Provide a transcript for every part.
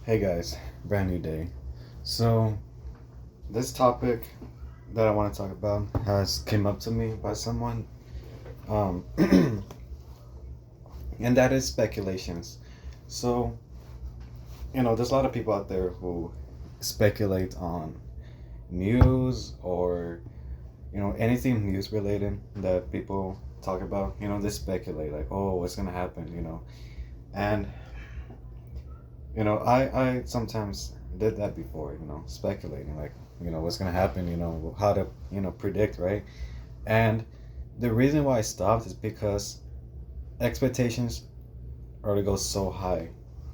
Hey guys, brand new day. So, this topic that I want to talk about has came up to me by someone, um, and that is speculations. So, there's a lot of people out there who speculate on news or anything news related that people talk about. They speculate like, oh, what's gonna happen? And I sometimes did that before, speculating like, what's gonna happen, how to, predict, right? And the reason why I stopped is because expectations already go so high,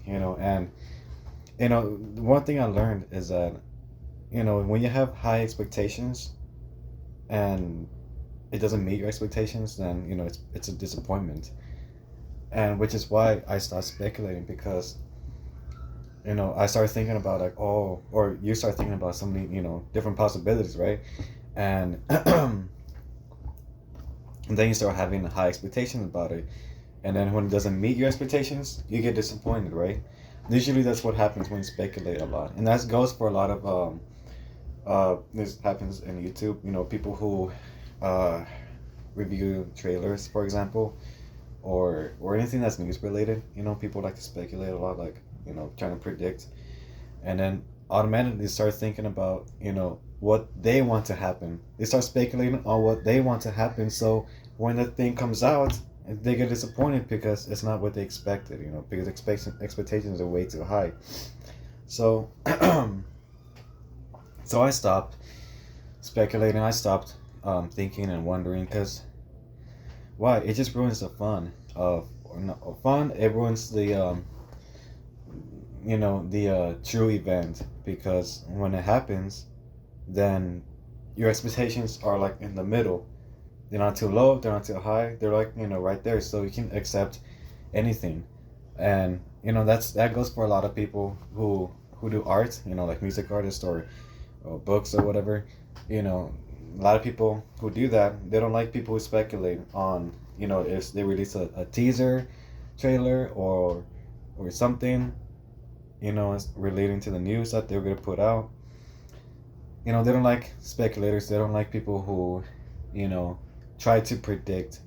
and one thing I learned is that, when you have high expectations and it doesn't meet your expectations, then it's a disappointment. And which is why I stopped speculating because I started thinking about like, oh, or you start thinking about so many, different possibilities, right? And and then you start having high expectations about it. And then when it doesn't meet your expectations, you get disappointed, right? Usually that's what happens when you speculate a lot. And that goes for a lot of, this happens in YouTube, people who uh, review trailers, for example, or anything that's news related. People like to speculate a lot, like, trying to predict, and then automatically start thinking about what they want to happen. They start speculating on what they want to happen. So when the thing comes out, they get disappointed because it's not what they expected. Because expectations are way too high. So so I stopped speculating. I stopped thinking and wondering because why? It just ruins the fun of or not, fun. It ruins the true event, because when it happens, then your expectations are like in the middle. They're not too low, they're not too high, they're like, right there, so you can accept anything. And that goes for a lot of people who do art, like music artists or books or whatever. A lot of people who do that, they don't like people who speculate on, if they release a teaser trailer or something, relating to the news that they're going to put out. They don't like speculators. They don't like people who, try to predict,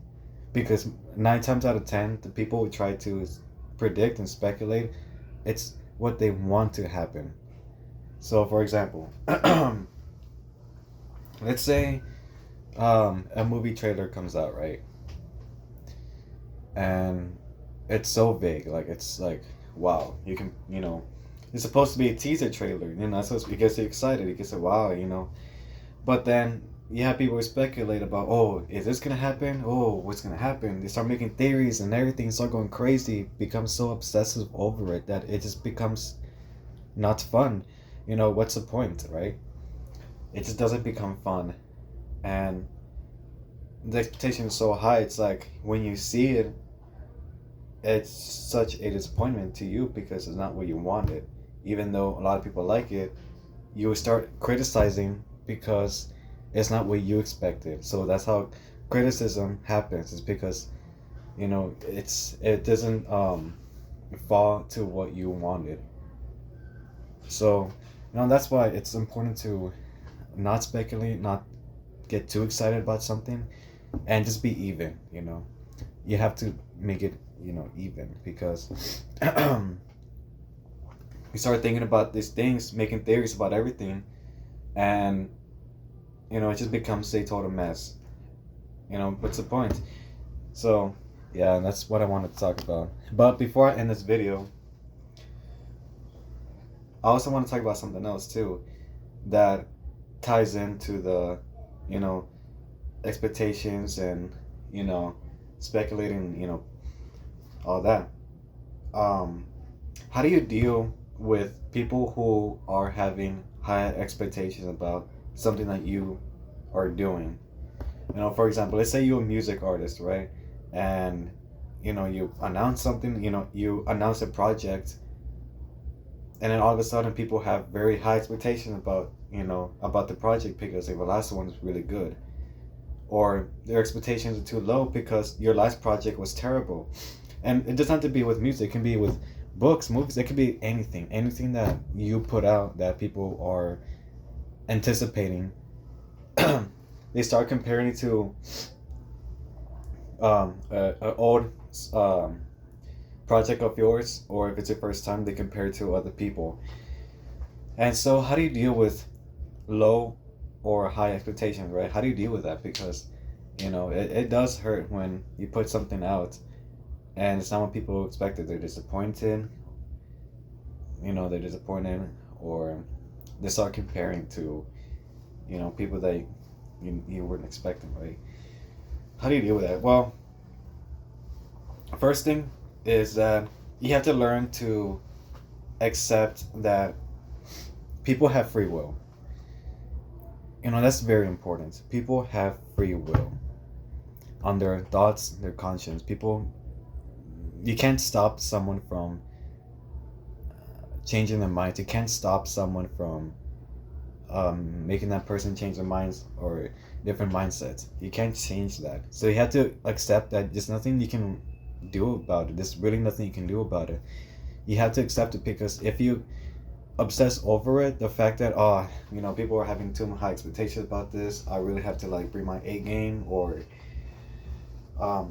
because 9 times out of 10, the people who try to predict and speculate, it's what they want to happen. So, for example, let's say a movie trailer comes out, right? And it's so big, like it's like, wow, you can, it's supposed to be a teaser trailer, so it gets you excited, it gets a wow, but then you have people who speculate about, oh, is this gonna happen, oh, what's gonna happen, they start making theories and everything, start going crazy, become so obsessive over it that it just becomes not fun. What's the point, right? It just doesn't become fun. And the expectation is so high, it's like when you see it, it's such a disappointment to you because it's not what you wanted. Even though a lot of people like it, you will start criticizing because it's not what you expected. So that's how criticism happens. It's because it doesn't fall to what you wanted. So that's why it's important to not speculate, not get too excited about something, and just be even. You have to make it even, because we start thinking about these things, making theories about everything, and it just becomes a total mess. What's the point? So yeah, that's what I wanted to talk about. But before I end this video, I also want to talk about something else too that ties into the you know expectations and speculating, all that. um how do you deal with people who are having high expectations about something that you are doing? For example, let's say you're a music artist, right? And you announce something, you announce a project, and then all of a sudden people have very high expectations about the project because the last one was really good, or their expectations are too low because your last project was terrible. And it doesn't have to be with music, it can be with books, movies. It could be anything that you put out that people are anticipating. They start comparing it to a old um, project of yours, or if it's your first time, they compare it to other people. And so, how do you deal with low or high expectations, right? How do you deal with that? Because, it does hurt when you put something out and it's not what people expected. They're disappointed, they're disappointed, or they start comparing to, people that you weren't expecting, right? How do you deal with that? Well, first thing is that you have to learn to accept that people have free will. That's very important. People have free will on their thoughts, their conscience. You can't stop someone from changing their mind. You can't stop someone from making that person change their minds or different mindsets. You can't change that. So you have to accept that there's nothing you can do about it. There's really nothing you can do about it. You have to accept it, because if you obsess over it, the fact that people are having too high expectations about this, I really have to like bring my A game, or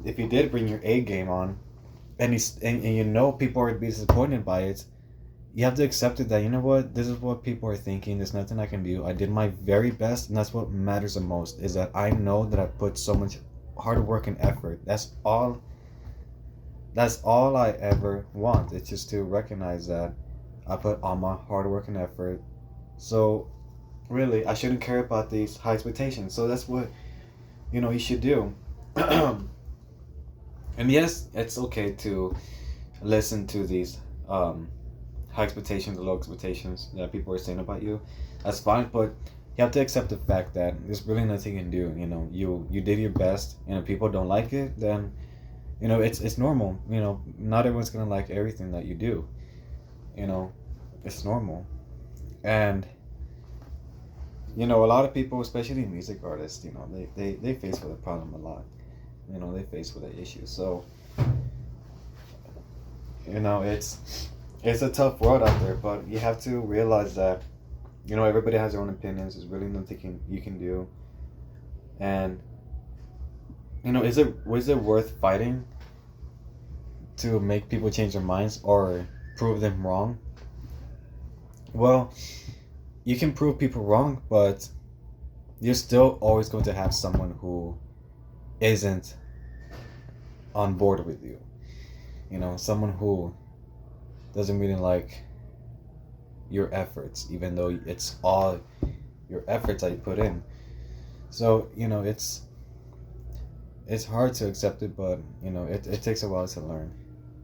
if you did bring your A game on, and people are be disappointed by it, you have to accept it that, what, this is what people are thinking. There's nothing I can do. I did my very best, and that's what matters the most, is that I know that I put so much hard work and effort. That's all I ever want. It's just to recognize that I put all my hard work and effort. So really, I shouldn't care about these high expectations. So that's what you should do. And yes, it's okay to listen to these high expectations, low expectations that people are saying about you. That's fine, but you have to accept the fact that there's really nothing you can do. You did your best, and if people don't like it, then it's normal. Not everyone's gonna like everything that you do. It's normal. And a lot of people, especially music artists, they face with a problem a lot. They face with an issue. So it's a tough world out there, but you have to realize that everybody has their own opinions. There's really nothing you can do. And was it worth fighting to make people change their minds or prove them wrong? Well, you can prove people wrong, but you're still always going to have someone who isn't on board with you. Someone who doesn't really like your efforts, even though it's all your efforts that you put in. So it's hard to accept it, but it takes a while to learn.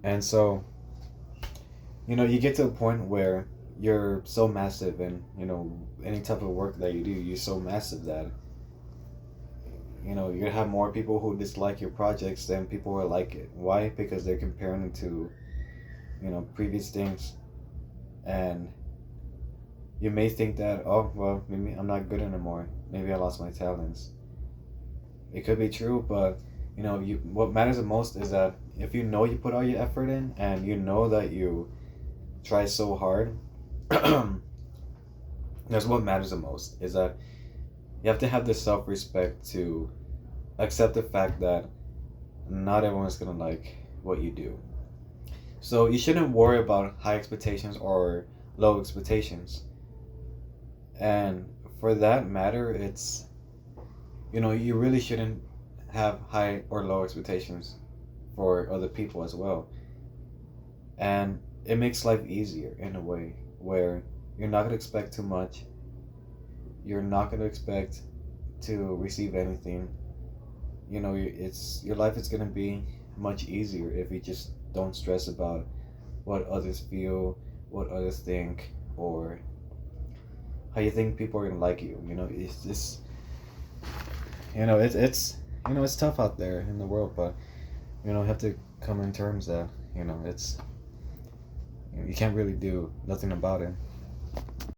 And so you get to a point where you're so massive, and any type of work that you do, you're so massive that you're gonna have more people who dislike your projects than people who like it. Why? Because they're comparing it to previous things, and you may think that, oh well, maybe I'm not good anymore, maybe I lost my talents. It could be true, but what matters the most is that if you put all your effort in, and that you try so hard, that's what matters the most, is that you have to have the self-respect to accept the fact that not everyone's gonna like what you do. So you shouldn't worry about high expectations or low expectations. And for that matter, it's you really shouldn't have high or low expectations for other people as well. And it makes life easier in a way where you're not going to expect too much. You're not going to expect to receive anything. Your life is going to be much easier if you just don't stress about what others feel, what others think, or how you think people are going to like you. It's just it's tough out there in the world, but you have to come in terms that it's you can't really do nothing about it.